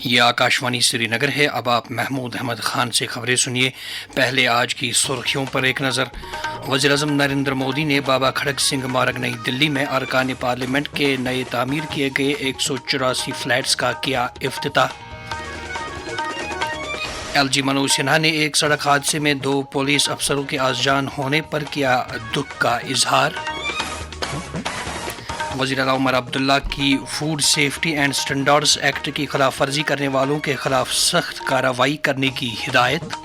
یہ آکاشوانی سری نگر ہے۔ اب آپ محمود احمد خان سے خبریں سنیے۔ پہلے آج کی سرخیوں پر ایک نظر۔ وزیر اعظم نریندر مودی نے بابا کھڑک سنگھ مارگ نئی دلی میں ارکان پارلیمنٹ کے نئے تعمیر کیے گئے 184 فلیٹس کا کیا افتتاح۔ ایل جی منوج سنہا نے ایک سڑک حادثے میں 2 پولیس افسروں کے آز جان ہونے پر کیا دکھ کا اظہار۔ وزیر اعلیٰ عمر عبداللہ کی food safety and standards act کی خلاف ورزی کرنے والوں کے خلاف سخت کارروائی کرنے کی ہدایت۔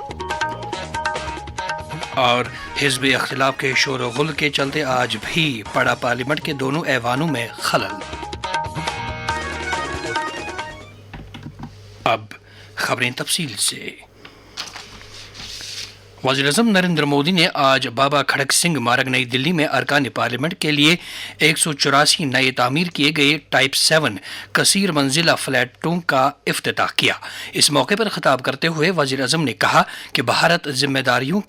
اور حزب اختلاف کے شور و غل کے چلتے آج بھی پڑا پارلیمنٹ کے دونوں ایوانوں میں خلل۔ اب خبریں تفصیل سے۔ وزیر اعظم نریندر مودی نے آج بابا کھڑک سنگھ مارگ نئی دلی میں ارکان پارلیمنٹ کے لیے 184 نئے تعمیر کیے گئے ٹائپ 7 کثیر منزلہ فلیٹوں کا افتتاح کیا۔ اس موقع پر خطاب کرتے ہوئے وزیر اعظم نے کہا کہ بھارت ذمہ داریوں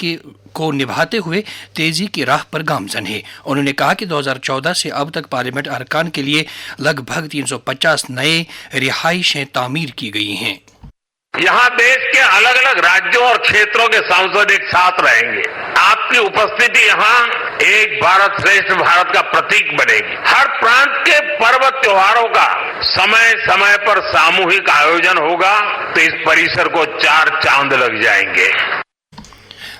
کو نبھاتے ہوئے تیزی کی راہ پر گامزن ہے۔ انہوں نے کہا کہ 2014 سے اب تک پارلیمنٹ ارکان کے لیے لگ بھگ 350 نئے رہائشیں تعمیر کی گئی ہیں۔ یہاں دیش کے الگ الگ راجیوں اور چھیتروں کے سانسد ایک ساتھ رہیں گے۔ آپ کی اپستھتی یہاں ایک بھارت شریشٹھ بھارت کا پرتیک بنے گی۔ ہر پرانت کے پرو تیوہاروں کا سمے پر ساموہک آیوجن ہوگا تو اس پریسر کو 4 چاند لگ جائیں گے۔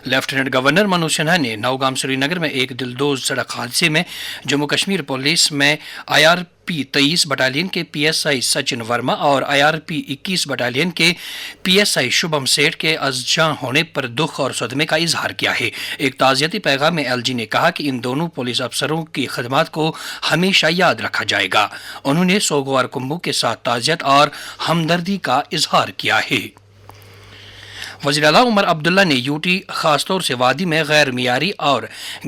لیفٹیننٹ گورنر منوج سنہا نے نوگام سری نگر میں ایک دلدوز سڑک حادثے میں جموں کشمیر پولیس میں IRP 23 بٹالین کے PSI سچن ورما اور IRP 21 بٹالین کے PSI شبھم سیٹھ کے از جاں ہونے پر دکھ اور صدمے کا اظہار کیا ہے۔ ایک تعزیتی پیغام میں LG نے کہا کہ ان دونوں پولیس افسروں کی خدمات کو ہمیشہ یاد رکھا جائے گا۔ انہوں نے سوگوار کنبوں کے ساتھ تعزیت اور ہمدردی کا اظہار کیا ہے۔ وزیر اعلیٰ عمر عبداللہ نے UT خاص طور سے وادی میں غیر معیاری اور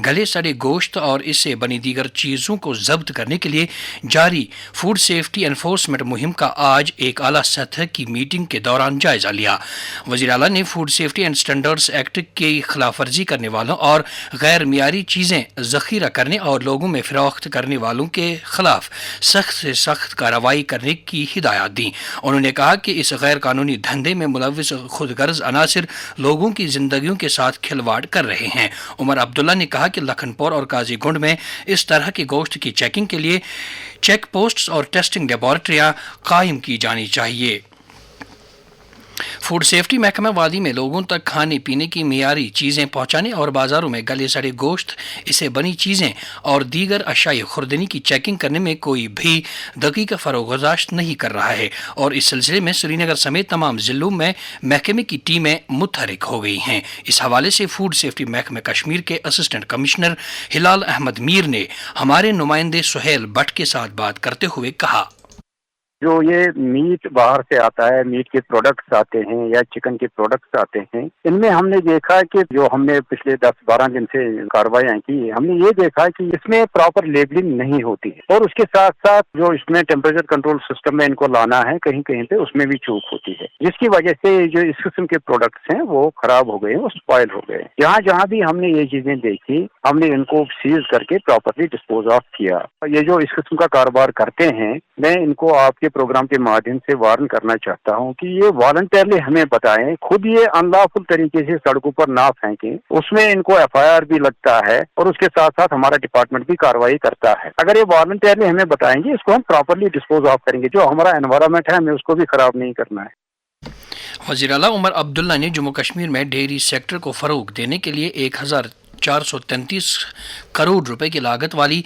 گلے سڑے گوشت اور اس سے بنی دیگر چیزوں کو ضبط کرنے کے لیے جاری فوڈ سیفٹی انفورسمنٹ مہم کا آج ایک اعلیٰ سطح کی میٹنگ کے دوران جائزہ لیا۔ وزیر اعلیٰ نے food safety and standards act کی خلاف ورزی کرنے والوں اور غیر معیاری چیزیں ذخیرہ کرنے اور لوگوں میں فروخت کرنے والوں کے خلاف سخت سے سخت کارروائی کرنے کی ہدایات دیں۔ انہوں نے کہا کہ اس غیر قانونی دھندے میں ملوث خود غرض صرف لوگوں کی زندگیوں کے ساتھ کھلواڑ کر رہے ہیں۔ عمر عبداللہ نے کہا کہ لکھن پور اور قاضی گنڈ میں اس طرح کے گوشت کی چیکنگ کے لیے چیک پوسٹس اور ٹیسٹنگ لیبارٹریاں قائم کی جانی چاہیے۔ فوڈ سیفٹی محکمہ وادی میں لوگوں تک کھانے پینے کی معیاری چیزیں پہنچانے اور بازاروں میں گلے سڑے گوشت، اسے بنی چیزیں اور دیگر اشیاء خوردنی کی چیکنگ کرنے میں کوئی بھی دقیق فروگزاشت نہیں کر رہا ہے، اور اس سلسلے میں سری نگر سمیت تمام ضلعوں میں محکمے کی ٹیمیں متحرک ہو گئی ہیں۔ اس حوالے سے فوڈ سیفٹی محکمہ کشمیر کے اسسٹنٹ کمشنر ہلال احمد میر نے ہمارے نمائندے سہیل بٹ کے ساتھ بات کرتے ہوئے کہا، جو یہ میٹ باہر سے آتا ہے، میٹ کے پروڈکٹس آتے ہیں یا چکن کے پروڈکٹس آتے ہیں، ان میں ہم نے دیکھا کہ جو ہم نے پچھلے 10-12 دن سے کاروائیاں کی، ہم نے یہ دیکھا کہ اس میں پراپر لیبلنگ نہیں ہوتی ہے، اور اس کے ساتھ ساتھ جو اس میں ٹیمپریچر کنٹرول سسٹم میں ان کو لانا ہے، کہیں کہیں پہ اس میں بھی چوک ہوتی ہے، جس کی وجہ سے جو اس قسم کے پروڈکٹس ہیں وہ خراب ہو گئے ہیں، وہ اسپائل ہو گئے ہیں۔ جہاں بھی ہم نے یہ چیزیں دیکھی، ہم نے ان کو سیز کر کے پراپرلی ڈسپوز آف کیا۔ یہ جو اس قسم کا کاروبار کرتے ہیں، میں ان کو آپ کے پروگرام کے مادھیم سے وارن کرنا چاہتا ہوں کہ یہ والنٹیرلی ہمیں بتائیں، خود یہ انلافل طریقے سے سڑکوں پر نہ پھینکیں، اس میں ان کو FIR بھی لگتا ہے، اور اس کے ساتھ ساتھ ہمارا ڈپارٹمنٹ بھی کارروائی کرتا ہے۔ اگر یہ والنٹیرلی ہمیں بتائیں گے، اس کو ہم پراپرلی ڈسپوز آف کریں گے، جو ہمارا انوائرمنٹ ہے ہمیں اس کو بھی خراب نہیں کرنا ہے۔ وزیر اعلیٰ عمر عبداللہ نے جموں کشمیر میں ڈیری سیکٹر کو فروغ دینے کے لیے 1433 کروڑ روپے کی لاگت والی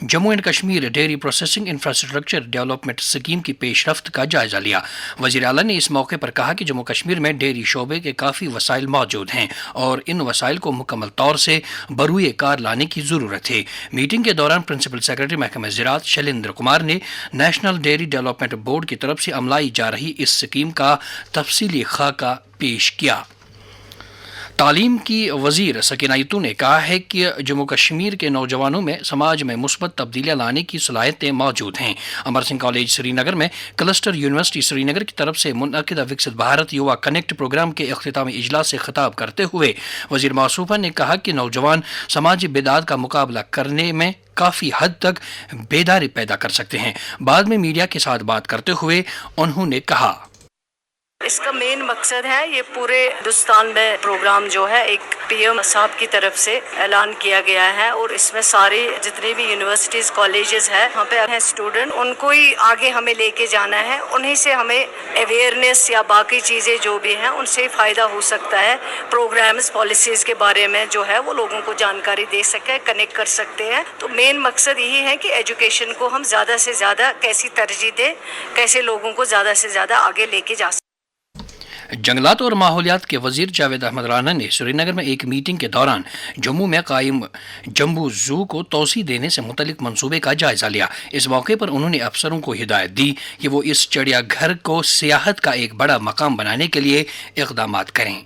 Jammu and Kashmir dairy processing infrastructure development scheme کی پیش رفت کا جائزہ لیا۔ وزیر اعلیٰ نے اس موقع پر کہا کہ جموں کشمیر میں ڈیری شعبے کے کافی وسائل موجود ہیں، اور ان وسائل کو مکمل طور سے بروئے کار لانے کی ضرورت ہے۔ میٹنگ کے دوران پرنسپل سیکرٹری محکمہ زراعت شیلیندر کمار نے نیشنل ڈیری ڈیولپمنٹ بورڈ کی طرف سے عملائی جا رہی اس اسکیم کا تفصیلی خاکہ پیش کیا۔ تعلیم کی وزیر سکینہ یتو نے کہا ہے کہ جموں کشمیر کے نوجوانوں میں سماج میں مثبت تبدیلیاں لانے کی صلاحیتیں موجود ہیں۔ امر سنگھ کالج سری نگر میں کلسٹر یونیورسٹی سری نگر کی طرف سے منعقدہ وکست بھارت یووا کنیکٹ پروگرام کے اختتامی اجلاس سے خطاب کرتے ہوئے وزیر موصوفہ نے کہا کہ نوجوان سماجی بیداد کا مقابلہ کرنے میں کافی حد تک بیداری پیدا کر سکتے ہیں۔ بعد میں میڈیا کے ساتھ بات کرتے ہوئے انہوں نے کہا، اس کا مین مقصد ہے یہ پورے ہندوستان میں پروگرام جو ہے ایک پی ایم صاحب کی طرف سے اعلان کیا گیا ہے اور اس میں ساری جتنی بھی یونیورسٹیز کالجز ہے وہاں پہ ہیں اسٹوڈنٹ ان کو ہی آگے ہمیں لے کے جانا ہے, انہیں سے ہمیں اویئرنیس یا باقی چیزیں جو بھی ہیں ان سے فائدہ ہو سکتا ہے. پروگرامز پالیسیز کے بارے میں جو ہے وہ لوگوں کو جانکاری دے سکے, کنیکٹ کر سکتے ہیں. تو مین مقصد یہی ہے کہ ایجوکیشن کو ہم زیادہ سے زیادہ کیسی ترجیح دیں, کیسے لوگوں کو زیادہ سے زیادہ آگے لے کے جا سکتے. جنگلات اور ماحولیات کے وزیر جاوید احمد رانا نے سری نگر میں ایک میٹنگ کے دوران جموں میں قائم جمبو زو کو توسیع دینے سے متعلق منصوبے کا جائزہ لیا. اس موقع پر انہوں نے افسروں کو ہدایت دی کہ وہ اس چڑیا گھر کو سیاحت کا ایک بڑا مقام بنانے کے لیے اقدامات کریں.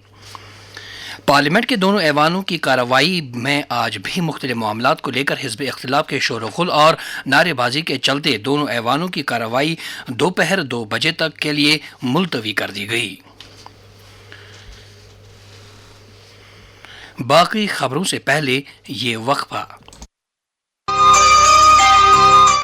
پارلیمنٹ کے دونوں ایوانوں کی کارروائی میں آج بھی مختلف معاملات کو لے کر حزب اختلاف کے شور و غل اور نعرے بازی کے چلتے دونوں ایوانوں کی کارروائی دوپہر 2 بجے تک کے لیے ملتوی کر دی گئی. باقی خبروں سے پہلے یہ وقفہ.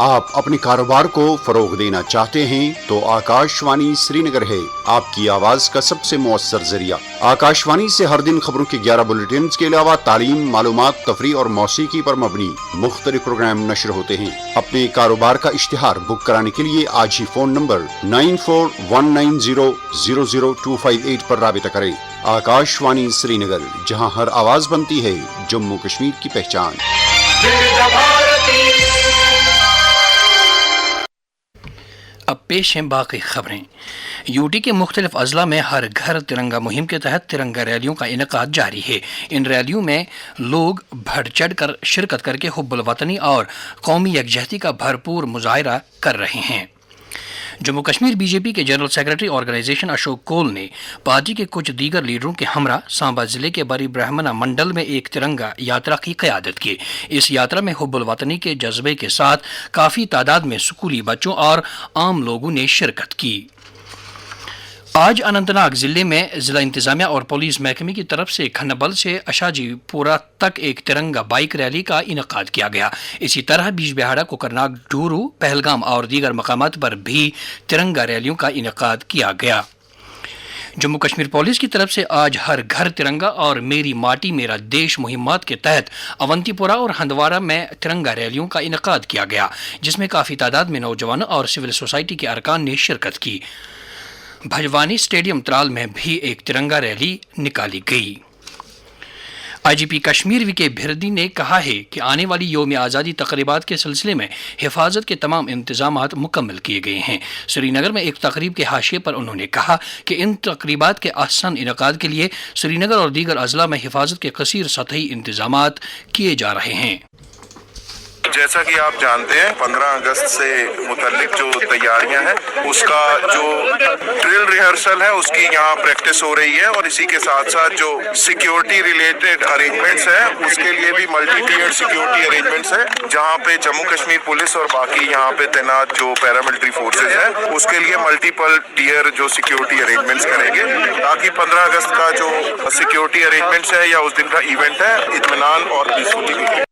آپ اپنے کاروبار کو فروغ دینا چاہتے ہیں تو آکاش وانی سری نگر ہے آپ کی آواز کا سب سے مؤثر ذریعہ. آکاش وانی سے ہر دن خبروں کے 11 بلیٹنز کے علاوہ تعلیم, معلومات, تفریح اور موسیقی پر مبنی مختلف پروگرام نشر ہوتے ہیں. اپنے کاروبار کا اشتہار بک کرانے کے لیے آج ہی فون نمبر 9419000258 پر رابطہ کریں. آکاش وانی سری نگر, جہاں ہر آواز بنتی ہے جموں کشمیر کی پہچان. اب پیش ہیں باقی خبریں. یوٹی کے مختلف اضلاع میں ہر گھر ترنگا مہم کے تحت ترنگا ریلیوں کا انعقاد جاری ہے. ان ریلیوں میں لوگ بڑھ چڑھ کر شرکت کر کے حب الوطنی اور قومی یکجہتی کا بھرپور مظاہرہ کر رہے ہیں. جموں کشمیر بی جے پی کے جنرل سیکرٹری آرگنائزیشن اشوک کول نے پارٹی کے کچھ دیگر لیڈروں کے ہمراہ سانبا ضلع کے بری برہمنا منڈل میں ایک ترنگا یاترا کی قیادت کی. اس یاترا میں حب الوطنی کے جذبے کے ساتھ کافی تعداد میں اسکولی بچوں اور عام لوگوں نے شرکت کی. آج اننت ناگ ضلع میں ضلع انتظامیہ اور پولیس محکمے کی طرف سے کھنبل سے اشاجی پورہ تک ایک ترنگا بائک ریلی کا انعقاد کیا گیا. اسی طرح بیج بہاڑا, کوکرناگ, ڈورو, پہلگام اور دیگر مقامات پر بھی ترنگا ریلیوں کا انعقاد کیا گیا. جموں کشمیر پولیس کی طرف سے آج ہر گھر ترنگا اور میری ماٹی میرا دیش مہمات کے تحت اونتی پورہ اور ہندوارہ میں ترنگا ریلیوں کا انعقاد کیا گیا, جس میں کافی تعداد میں نوجوانوں اور سول سوسائٹی کے ارکان نے شرکت کی. بھجوانی اسٹیڈیم ترال میں بھی ایک ترنگا ریلی نکالی گئی. آئی جی پی کشمیر وی کے بھردی نے کہا ہے کہ آنے والی یوم آزادی تقریبات کے سلسلے میں حفاظت کے تمام انتظامات مکمل کیے گئے ہیں. سری نگر میں ایک تقریب کے حاشیے پر انہوں نے کہا کہ ان تقریبات کے احسن انعقاد کے لیے سری نگر اور دیگر اضلاع میں حفاظت کے کثیر سطحی انتظامات کیے جا رہے ہیں. جیسا کہ آپ جانتے ہیں 15 اگست سے متعلق جو تیاریاں ہیں اس کا جو ڈرل ریہرسل ہے اس کی یہاں پریکٹس ہو رہی ہے, اور اسی کے ساتھ ساتھ جو سیکیورٹی ریلیٹڈ ارینجمنٹس ہیں اس کے لیے بھی ملٹی ٹیئر سیکیورٹی ارینجمنٹس ہیں, جہاں پہ جموں کشمیر پولیس اور باقی یہاں پہ تعینات جو پیراملٹری فورسز ہیں اس کے لیے ملٹیپل ٹیئر جو سیکیورٹی ارینجمنٹس کریں گے, تاکہ 15 اگست کا جو سیکیورٹی ارینجمنٹس ہے یا اس دن کا ایونٹ ہے اطمینان اور پیسفلی گزرے.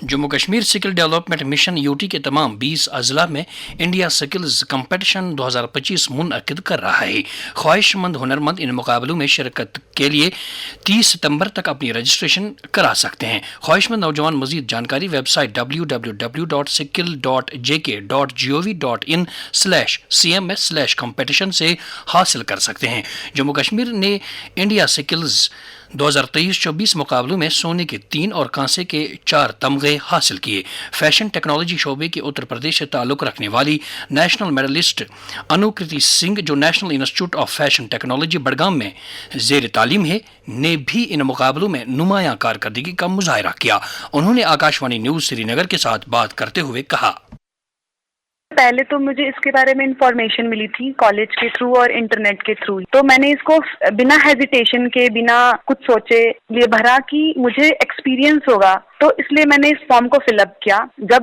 Jammu Kashmir skill development mission UT کے تمام 20 اضلاع میں انڈیا سکلز کمپٹیشن 2025 منعقد کر رہا ہے. خواہش مند ہنرمند ان مقابلوں میں شرکت کے لیے 30 ستمبر تک اپنی رجسٹریشن کرا سکتے ہیں. خواہش مند نوجوان مزید جانکاری ویب سائٹ www.skill.jk.gov.in/cms/competition سے حاصل کر سکتے ہیں. جموں کشمیر نے انڈیا سکلز 2023-24 مقابلوں میں سونے کے 3 اور کانسے کے 4 تمغے حاصل کیے. فیشن ٹیکنالوجی شعبے کی اتر پردیش سے تعلق رکھنے والی نیشنل میڈلسٹ انوکرتی سنگھ, جو national institute of fashion technology Budgam میں زیر تعلیم ہے, نے بھی ان مقابلوں میں نمایاں کارکردگی کا مظاہرہ کیا. انہوں نے آکاش وانی نیوز سری نگر کے ساتھ بات کرتے ہوئے کہا, پہلے تو مجھے اس کے بارے میں انفارمیشن ملی تھی کالج کے تھرو اور انٹرنیٹ کے تھرو, تو میں نے اس کو بنا ہیزیٹیشن کے, بنا کچھ سوچے لیے بھرا کہ مجھے ایکسپیرینس ہوگا, تو اس لیے میں نے اس فارم کو فل اپ کیا. جب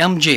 MJ